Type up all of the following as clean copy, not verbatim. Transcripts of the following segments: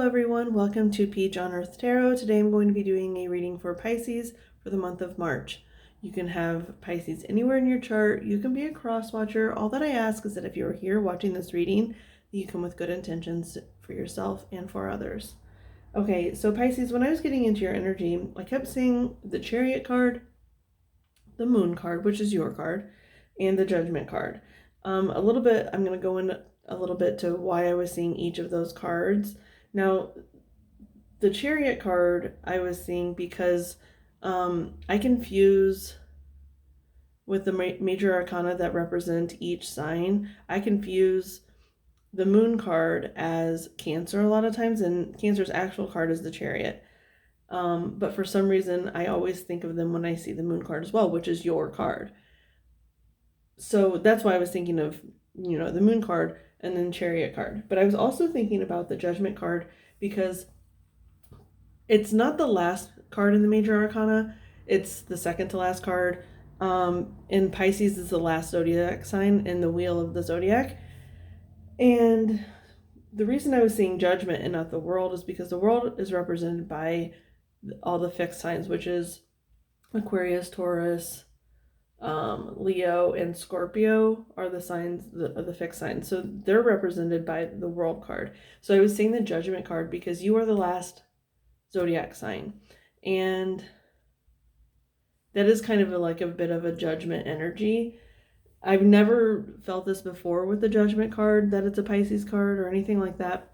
everyone, welcome to Peach on Earth Tarot. Today I'm going to be doing a reading for Pisces for the month of March. You can have Pisces anywhere in your chart. You can be a cross watcher. All that I ask is that if you're here watching this reading, you come with good intentions for yourself and for others. Okay, so Pisces, when I was getting into your energy, I kept seeing the Chariot card, the Moon card, which is your card, and the Judgment card. I'm going to go in a little bit to why I was seeing each of those cards. Now, the Chariot card I was seeing because I confuse with the major arcana that represent each sign. I confuse the Moon card as Cancer a lot of times, and Cancer's actual card is the Chariot. But for some reason, I always think of them when I see the Moon card as well, which is your card. So that's why I was thinking of, the Moon card and then Chariot card. But I was also thinking about the Judgment card because it's not the last card in the major arcana. It's the second to last card. And Pisces is the last zodiac sign in the wheel of the zodiac. And the reason I was saying Judgment and not the world is because the world is represented by all the fixed signs, which is Aquarius, Taurus, Leo, and Scorpio are the signs of the fixed signs. So they're represented by the world card. So I was saying the Judgment card because you are the last zodiac sign, and that is kind of like a bit of a judgment energy. I've never felt this before with the Judgment card, that it's a Pisces card or anything like that,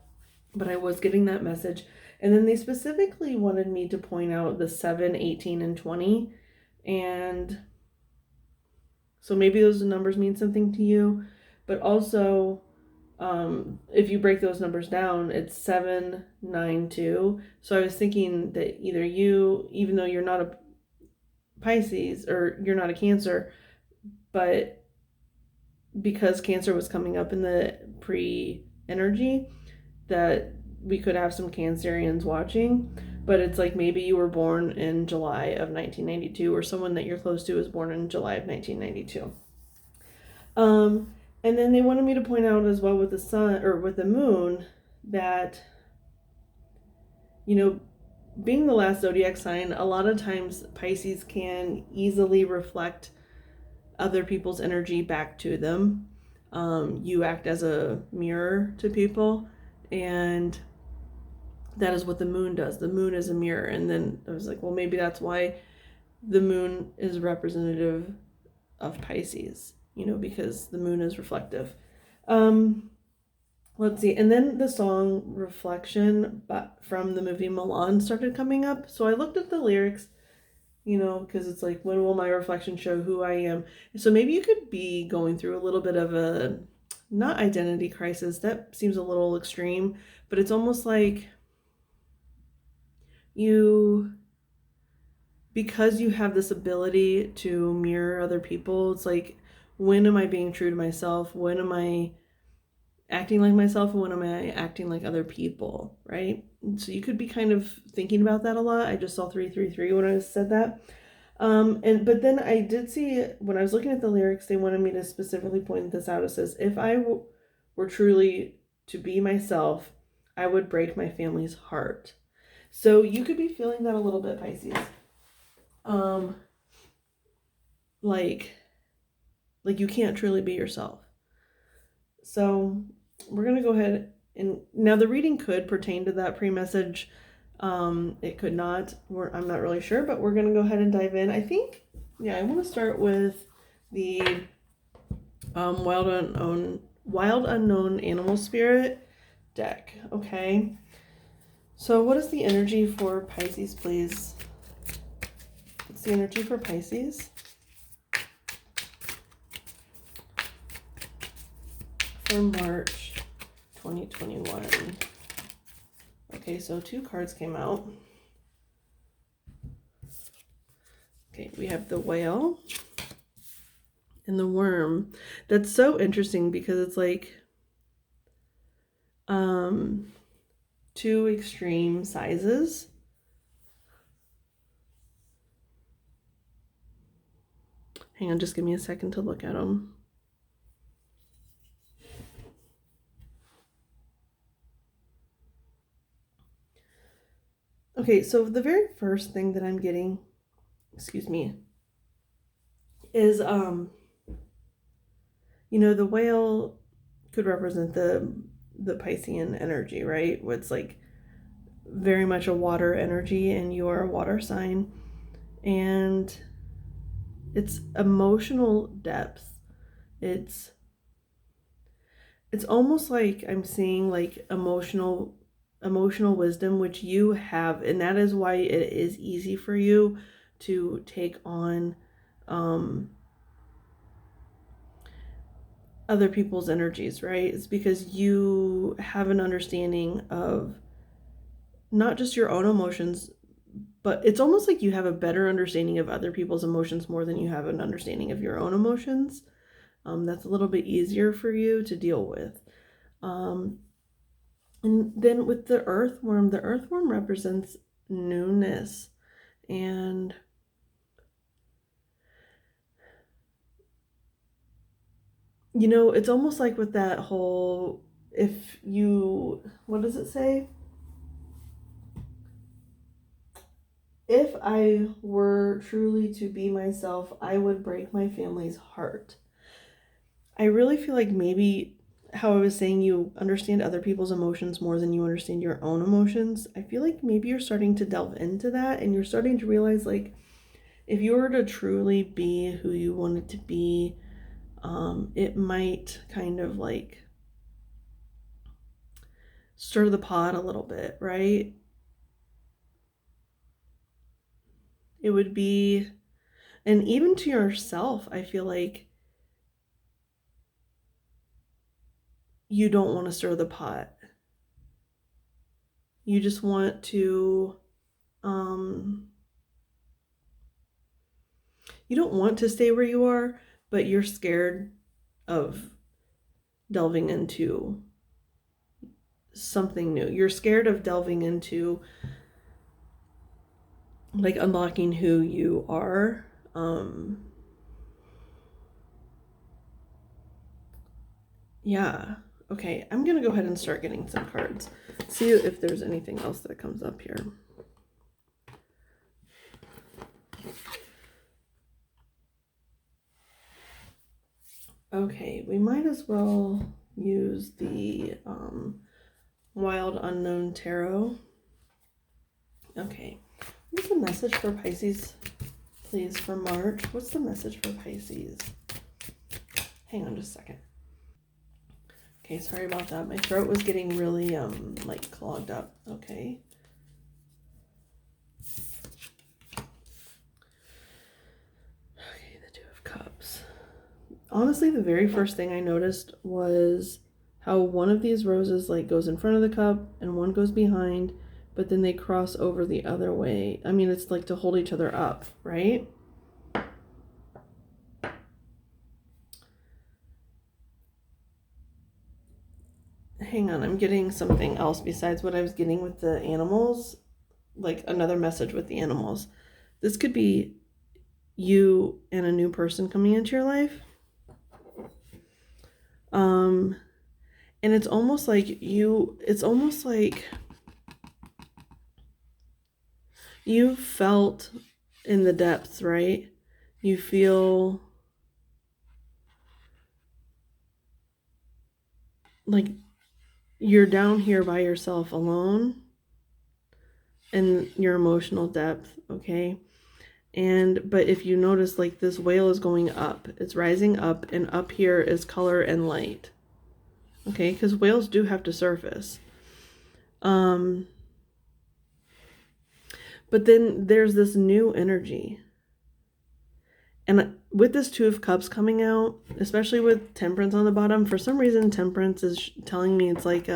but I was getting that message. And then they specifically wanted me to point out the 7, 18, and 20. And so maybe those numbers mean something to you. But also, if you break those numbers down, it's 7, 9, 2. So I was thinking that either you, even though you're not a Pisces or you're not a Cancer, but because Cancer was coming up in the pre-energy, that we could have some Cancerians watching. But it's like maybe you were born in July of 1992, or someone that you're close to was born in July of 1992. And then they wanted me to point out as well with the sun, or with the moon, that, being the last zodiac sign, a lot of times Pisces can easily reflect other people's energy back to them. You act as a mirror to people, and that is what the moon does. The moon is a mirror. And then I was like, well, maybe that's why the moon is representative of Pisces, because the moon is reflective. Let's see. And then the song Reflection from the movie Milan started coming up. So I looked at the lyrics, because it's like, when will my reflection show who I am? So maybe you could be going through a little bit of a, not identity crisis. That seems a little extreme, but it's almost like because you have this ability to mirror other people, it's like, when am I being true to myself? When am I acting like myself? And when am I acting like other people, right? So you could be kind of thinking about that a lot. I just saw 333 when I said that. But then I did see, when I was looking at the lyrics, they wanted me to specifically point this out. It says, if I were truly to be myself, I would break my family's heart. So you could be feeling that a little bit, Pisces. Like you can't truly be yourself. So we're going to go ahead and now the reading could pertain to that pre-message. It could not. I'm not really sure, but we're going to go ahead and dive in. I think, I want to start with the Wild Unknown Animal Spirit deck. Okay. So what is the energy for Pisces, please? What's the energy for Pisces? For March 2021. Okay, so 2 cards came out. Okay, we have the Whale and the Worm. That's so interesting because it's like 2 extreme sizes. Hang on, just give me a second to look at them. Okay, so the very first thing that I'm getting, excuse me, is the whale could represent the Piscean energy, right? Where it's like very much a water energy, and you are a water sign, and it's emotional depth. It's almost like I'm seeing like emotional wisdom, which you have, and that is why it is easy for you to take on other people's energies, right? It's because you have an understanding of not just your own emotions, but it's almost like you have a better understanding of other people's emotions more than you have an understanding of your own emotions. That's a little bit easier for you to deal with. And then with the earthworm represents newness. And it's almost like with that whole, what does it say? If I were truly to be myself, I would break my family's heart. I really feel like maybe how I was saying you understand other people's emotions more than you understand your own emotions. I feel like maybe you're starting to delve into that, and you're starting to realize, like, if you were to truly be who you wanted to be, it might kind of like stir the pot a little bit, right? It would be, and even to yourself, I feel like you don't want to stir the pot. You just want to, you don't want to stay where you are, but you're scared of delving into something new. You're scared of delving into like unlocking who you are. Yeah. Okay, I'm gonna go ahead and start getting some cards. See if there's anything else that comes up here. Okay, we might as well use the Wild Unknown Tarot. Okay, what's the message for Pisces, please, for March? What's the message for Pisces? Hang on just a second. Okay, sorry about that. My throat was getting really like clogged up. Okay. Okay, the Two of Cups. Honestly, the very first thing I noticed was how one of these roses like goes in front of the cup and one goes behind, but then they cross over the other way. I mean, it's like to hold each other up, right? Hang on, I'm getting something else besides what I was getting with the animals, like another message with the animals. This could be you and a new person coming into your life. And it's almost like you felt in the depths, right? You feel like you're down here by yourself alone in your emotional depth, okay? But if you notice, like, this whale is going up, it's rising up, and up here is color and light, okay? Because whales do have to surface. But then there's this new energy. And with this Two of Cups coming out, especially with Temperance on the bottom, for some reason Temperance is telling me it's like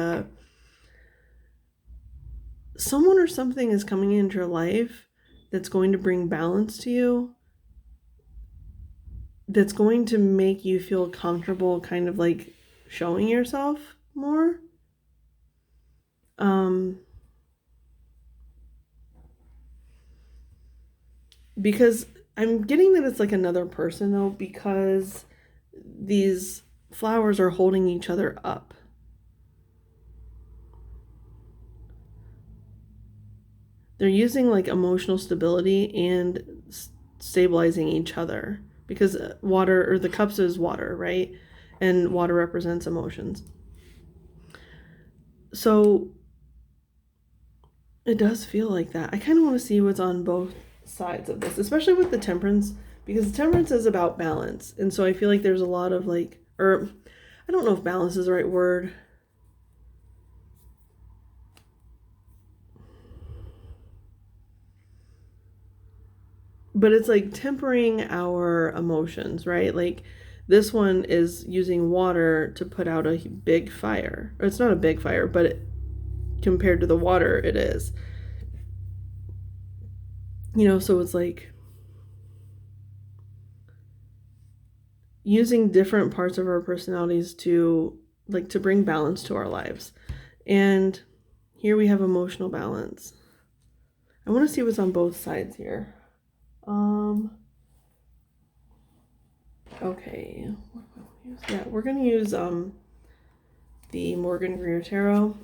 someone or something is coming into your life that's going to bring balance to you, that's going to make you feel comfortable kind of like showing yourself more. Because I'm getting that it's like another person though, because these flowers are holding each other up. they're using like emotional stability and stabilizing each other, because water, or the cups is water, right? And water represents emotions. So it does feel like that. I kind of want to see what's on both sides of this, especially with the temperance, because the temperance is about balance. And so I feel like there's a lot of like, or I don't know if balance is the right word. But it's like tempering our emotions, right? Like this one is using water to put out a big fire. Or it's not a big fire, but compared to the water, it is. So it's like using different parts of our personalities to bring balance to our lives. And here we have emotional balance. I want to see what's on both sides here. Okay. Yeah, we're going to use the Morgan Greer Tarot.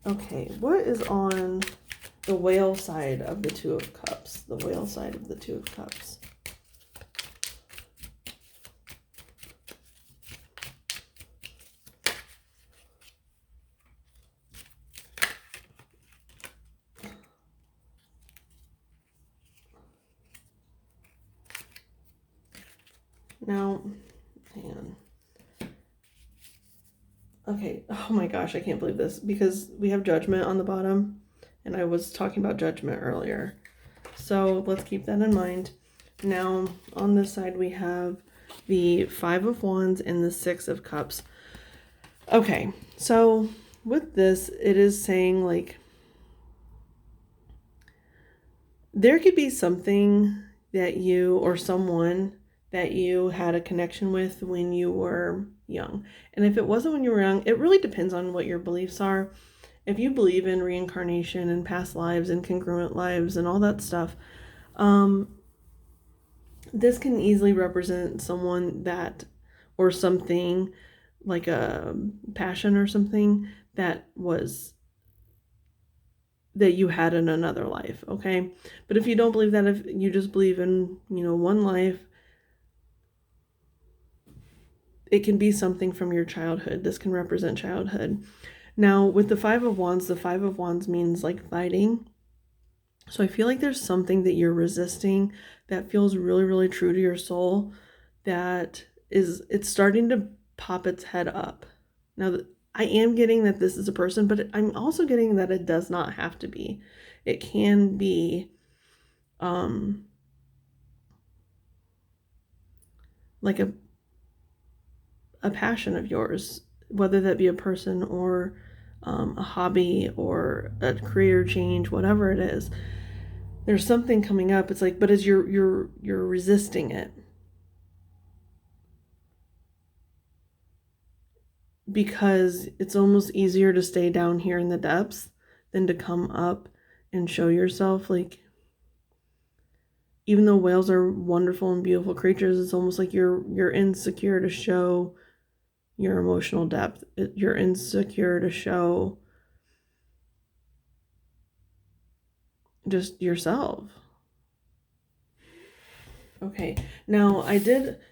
Okay, what is on the whale side of the Two of Cups? The whale side of the Two of Cups. Now, hang on. Okay, oh my gosh, I can't believe this, because we have Judgment on the bottom, and I was talking about Judgment earlier. So let's keep that in mind. Now, on this side, we have the Five of Wands and the Six of Cups. Okay, so with this, it is saying like there could be something that you, or someone that you had a connection with when you were young. And if it wasn't when you were young, it really depends on what your beliefs are. If you believe in reincarnation and past lives and congruent lives and all that stuff, this can easily represent someone that, or something like a passion or something that you had in another life, okay? But if you don't believe that, if you just believe in, one life, it can be something from your childhood. This can represent childhood. Now, with the Five of Wands means like fighting. So I feel like there's something that you're resisting that feels really, really true to your soul, that it's starting to pop its head up. Now, I am getting that this is a person, but I'm also getting that it does not have to be. It can be like a passion of yours, whether that be a person or a hobby or a career change, whatever it is. There's something coming up. It's like, but as you're resisting it, because it's almost easier to stay down here in the depths than to come up and show yourself. Like, even though whales are wonderful and beautiful creatures, it's almost like you're insecure to show your emotional depth. You're insecure to show just yourself. Okay, now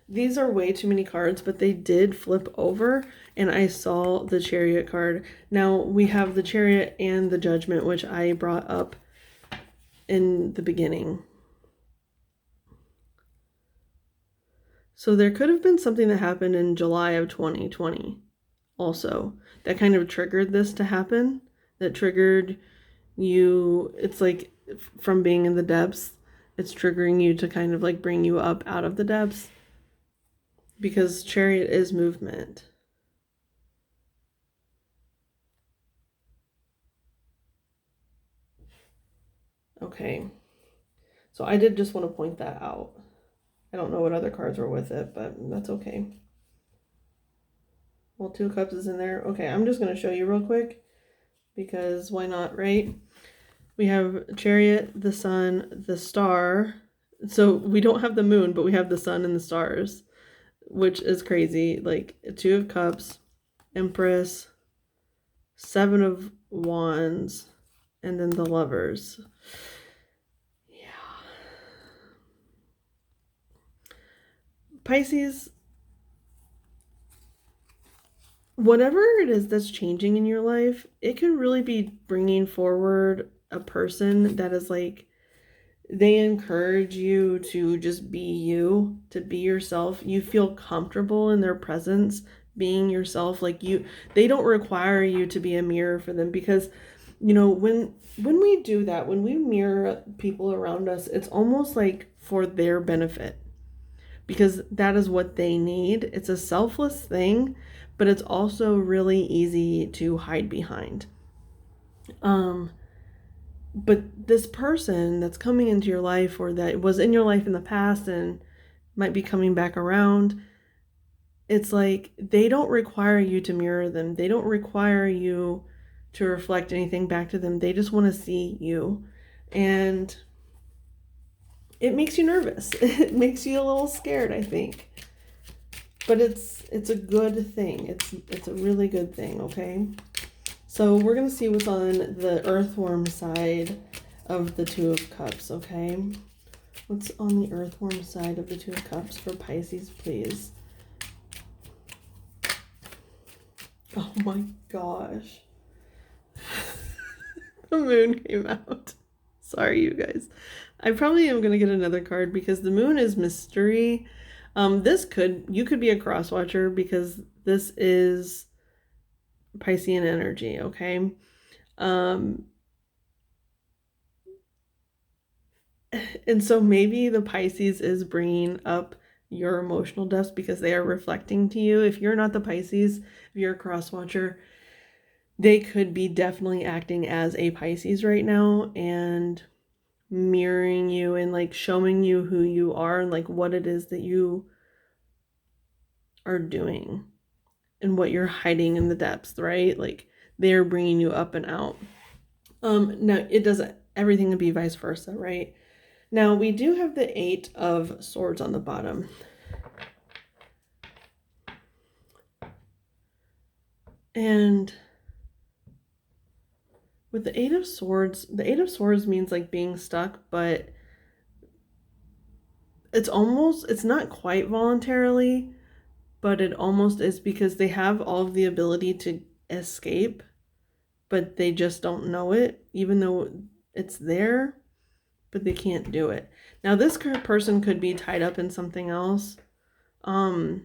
these are way too many cards, but they did flip over and I saw the Chariot card. Now we have the Chariot and the Judgment, which I brought up in the beginning. So there could have been something that happened in July of 2020 also that kind of triggered this to happen, that triggered you. It's like from being in the depths, it's triggering you to kind of like bring you up out of the depths, because Chariot is movement. Okay, so I did just want to point that out. I don't know what other cards were with it, but that's okay. Well, Two of Cups is in there. Okay, I'm just going to show you real quick, because why not, right? We have Chariot, the Sun, the Star. So we don't have the moon, but we have the sun and the stars, which is crazy. Like Two of Cups, Empress, Seven of Wands, and then the Lovers. Yeah. Pisces, whatever it is that's changing in your life, it could really be bringing forward a person that is like, they encourage you to just be you, to be yourself. You feel comfortable in their presence being yourself. Like they don't require you to be a mirror for them, because when we do that, when we mirror people around us, it's almost like for their benefit, because that is what they need. It's a selfless thing, but it's also really easy to hide behind. But this person that's coming into your life, or that was in your life in the past and might be coming back around, it's like they don't require you to mirror them. They don't require you to reflect anything back to them. They just want to see you. And it makes you nervous. It makes you a little scared, I think. But it's a good thing. It's a really good thing, okay? So we're going to see what's on the earthworm side of the Two of Cups, okay? What's on the earthworm side of the Two of Cups for Pisces, please? Oh my gosh. The moon came out. Sorry, you guys. I probably am going to get another card because the moon is mystery. You could be a cross watcher, because this is Piscean energy, okay? And so maybe the Pisces is bringing up your emotional depths because they are reflecting to you. If you're not the Pisces, if you're a cross watcher, they could be definitely acting as a Pisces right now and mirroring you and like showing you who you are and like what it is that you are doing and what you're hiding in the depths, right? Like they're bringing you up and out. Now it doesn't, everything can be vice versa, right? Now we do have the Eight of Swords on the bottom. And with the Eight of Swords means like being stuck, but it's not quite voluntarily, but it almost is, because they have all of the ability to escape, but they just don't know it, even though it's there, but they can't do it. Now this person could be tied up in something else, like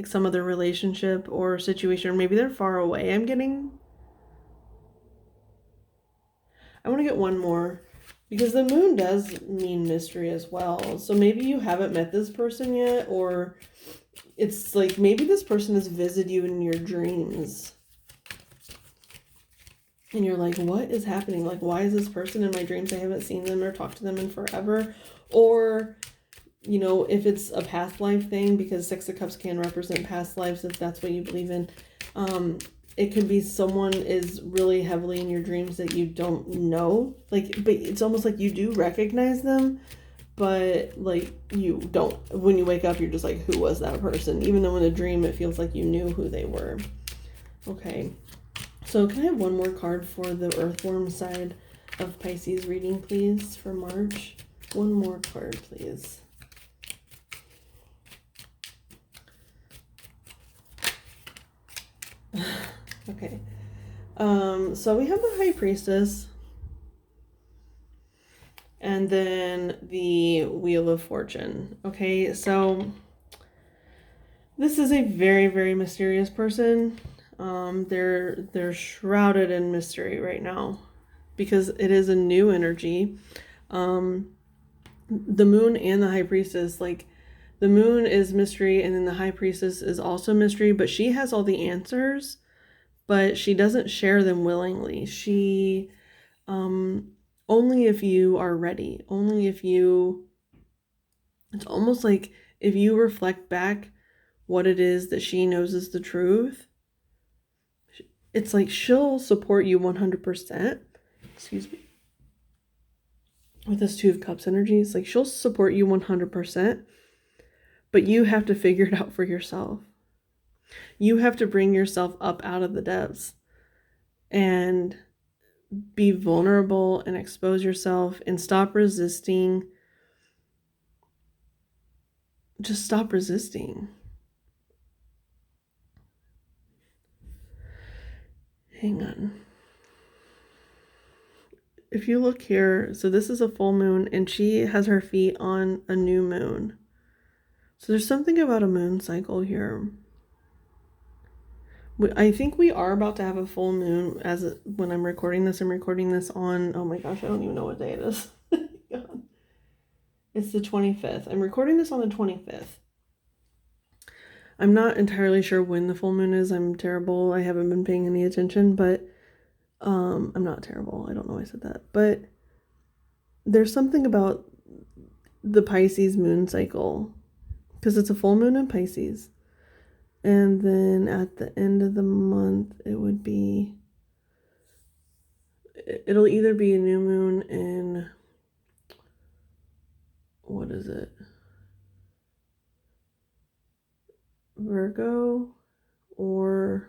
some other relationship or situation, or maybe they're far away. I want to get one more, because the moon does mean mystery as well. So maybe you haven't met this person yet, or it's like maybe this person has visited you in your dreams. And you're like, what is happening? Like, why is this person in my dreams? I haven't seen them or talked to them in forever. Or, if it's a past life thing, because Six of Cups can represent past lives, if that's what you believe in. It could be someone is really heavily in your dreams that you don't know. Like, but it's almost like you do recognize them, but like you don't. When you wake up, you're just like, who was that person? Even though in a dream, it feels like you knew who they were. Okay. So can I have one more card for the earthworm side of Pisces reading, please, for March? One more card, please. Okay. So we have the High Priestess, and then the Wheel of Fortune. Okay, so this is a very, very mysterious person. They're shrouded in mystery right now because it is a new energy. The moon and the High Priestess, like the moon is mystery, and then the High Priestess is also mystery, but she has all the answers, but she doesn't share them willingly. She, only if you are ready, it's almost like if you reflect back what it is that she knows is the truth, it's like she'll support you 100%. Excuse me. With this Two of Cups energy, it's like she'll support you 100%, but you have to figure it out for yourself. You have to bring yourself up out of the depths. and be vulnerable and expose yourself and stop resisting. Just stop resisting. Hang on. If you look here, so this is a full moon and she has her feet on a new moon. So there's something about a moon cycle here. I think we are about to have a full moon when I'm recording this. I'm recording this on, oh my gosh, I don't even know what day it is. It's the 25th. I'm recording this on the 25th. I'm not entirely sure when the full moon is. I'm terrible. I haven't been paying any attention, but I'm not terrible. I don't know why I said that. But there's something about the Pisces moon cycle because it's a full moon in Pisces. And then at the end of the month, it'll either be a new moon in, what is it? Virgo, or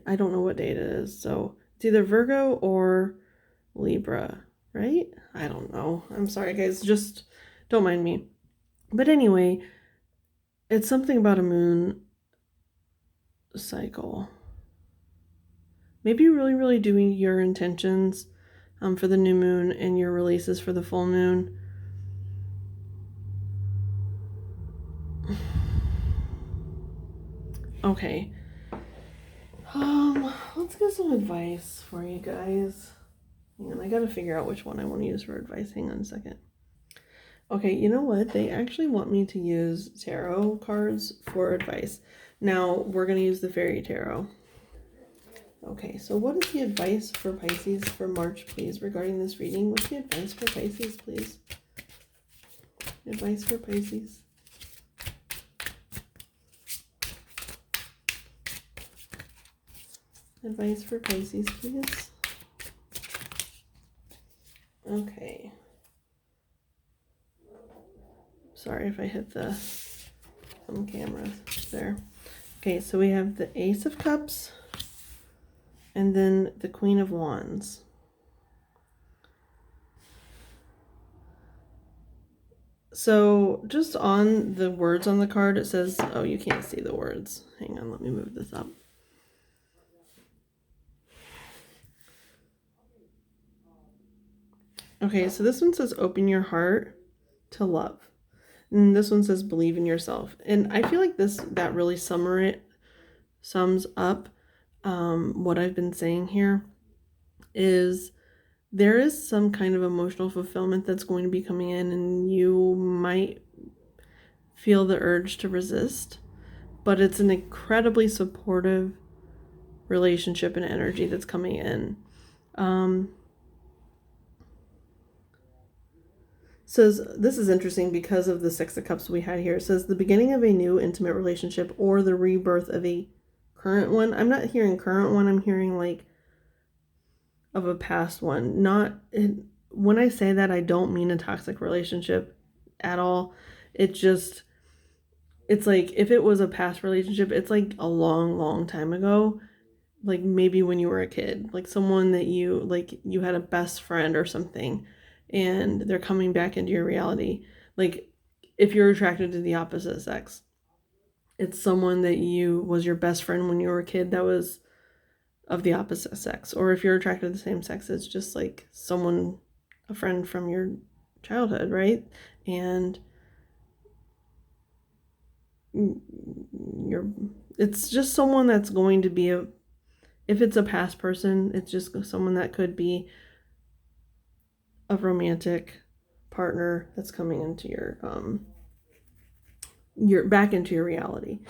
I don't know what date it is. So it's either Virgo or Libra, right? I don't know. I'm sorry, guys. Just don't mind me. But anyway, it's something about a moon cycle. Maybe really, really doing your intentions for the new moon and your releases for the full moon. Okay. Let's get some advice for you guys. And I gotta figure out which one I want to use for advice. Hang on a second. Okay, you know what? They actually want me to use tarot cards for advice. Now, we're gonna use the fairy tarot. Okay, so what is the advice for Pisces for March, please, regarding this reading? What's the advice for Pisces, please? Advice for Pisces. Advice for Pisces, please. Okay. Sorry if I hit the camera there. Okay, so we have the Ace of Cups and then the Queen of Wands. So just on the words on the card, it says, oh, you can't see the words. Hang on, let me move this up. Okay, so this one says open your heart to love. And this one says believe in yourself. And I feel like that really sums up what I've been saying here is there is some kind of emotional fulfillment that's going to be coming in, and you might feel the urge to resist, but it's an incredibly supportive relationship and energy that's coming in. Says this is interesting because of the Six of Cups we had here. It says the beginning of a new intimate relationship or the rebirth of a current one. I'm not hearing current one. I'm hearing like of a past one. When I say that, I don't mean a toxic relationship at all. It's like if it was a past relationship, it's like a long, long time ago. Like maybe when you were a kid, like someone that you had a best friend or something, and they're coming back into your reality. Like if you're attracted to the opposite sex, it's someone that was your best friend when you were a kid that was of the opposite sex. Or if you're attracted to the same sex, it's just like a friend from your childhood, right? And it's just someone that's going to be if it's a past person, it's just someone that could be a romantic partner that's coming into your back into your reality.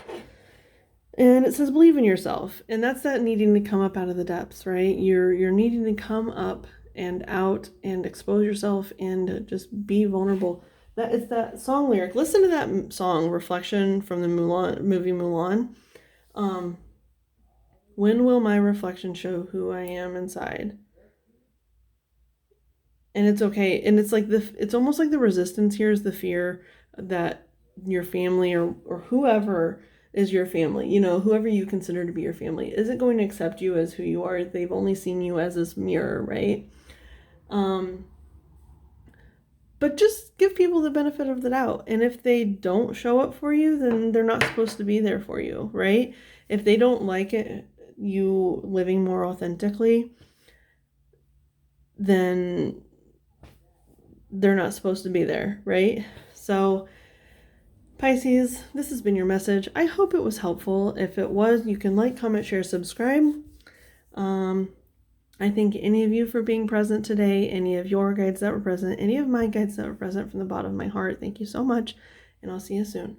And it says believe in yourself, and that's that needing to come up out of the depths, right? You're needing to come up and out and expose yourself and just be vulnerable. That is that song lyric. Listen to that song, Reflection, from the movie Mulan. When will my reflection show who I am inside? And it's okay. And it's like it's almost like the resistance here is the fear that your family or whoever is your family, you know, whoever you consider to be your family, isn't going to accept you as who you are. They've only seen you as this mirror, right? But just give people the benefit of the doubt. And if they don't show up for you, then they're not supposed to be there for you, right? If they don't like it, you living more authentically, then they're not supposed to be there, right? So Pisces, this has been your message. I hope it was helpful. If it was, you can like, comment, share, subscribe. I thank any of you for being present today, any of your guides that were present, any of my guides that were present from the bottom of my heart. Thank you so much, and I'll see you soon.